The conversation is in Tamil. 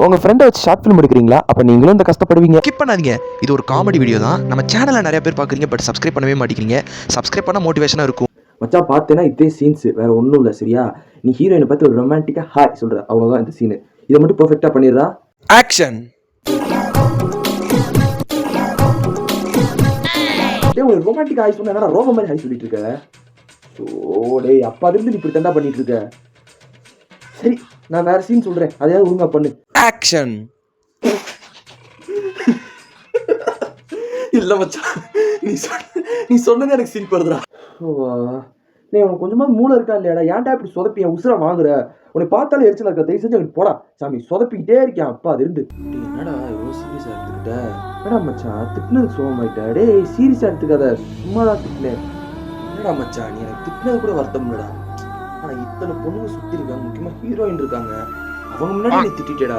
உங்க ஃப்ரெண்டை வச்சு ஷார்ட் ஃபிலிம் எடுக்கிறீங்களா? அப்ப நீங்களும் இந்த கஷ்டப்படுவீங்க. ஸ்கிப் பண்ணாதீங்க. இது ஒரு காமெடி வீடியோ தான். நம்ம சேனலை நிறைய பேர் பார்க்குறீங்க, பட் சப்ஸ்கிரைப் பண்ணவே மாட்டேங்கிறீங்க. சப்ஸ்கிரைப் பண்ணால் மோட்டிவேஷனாக இருக்கும். மச்சான் பார்த்தேன்னா இதே சீன்ஸ் வேற ஒன்றும் இல்லை சரியா? நீ ஹீரோயினை பார்த்து ஒரு ரொமான்டிக்காக ஹாய் சொல்ற, அவ்வளோதான் இந்த சீனு. இதை மட்டும் பெர்ஃபெக்டாக பண்ணிடுறா. ஆக்ஷன். ஒரு ரொமான்டிக் ஹாய் சொன்னா என்னடா ரோபோ மாதிரி ஹாய் சொல்லிட்டு இருக்க? ஓ டேய், அப்பா இருந்து நீ இப்படி தண்டா பண்ணிட்டு இருக்க. சரி, நான் வேற சீன் சொல்றேன், அதையாவது ஒழுங்கா பண்ணு. ஆக்ஷன். இல்ல மச்சான், நீ சொன்னது எனக்கு சிரிப்பு வருதுடா. நீ உனக்கு கொஞ்சமா மூளை இருக்கா இல்லையாடா? ஏன்டா இப்படி சொதப்பி என் உசுரை வாங்குற? உன்னை பார்த்தாலே எரிச்சலா இருக்க. தயவு செஞ்சு எனக்கு போடா சாமி, சொதப்பிக்கிட்டே இருக்கேன் அப்பா அது இருந்து. என்னடா இவ்வளோ சீரியஸா எடுத்துக்கிட்ட? என்னடா மச்சான் திட்டினது சோகமாயிட்ட? டேய் சீரியஸா எடுத்துக்காத, சும்மாதான் திட்டினேன். என்னடா மச்சான் நீ எனக்கு திட்டினது கூட வருத்தம் இல்லடா. ஆனா இத்தனை பொண்ணுங்க சுத்தி இருக்காங்க, முக்கியமா ஹீரோயின் இருக்காங்க, அவங்க முன்னாடி நீ திட்டிட்டேடா.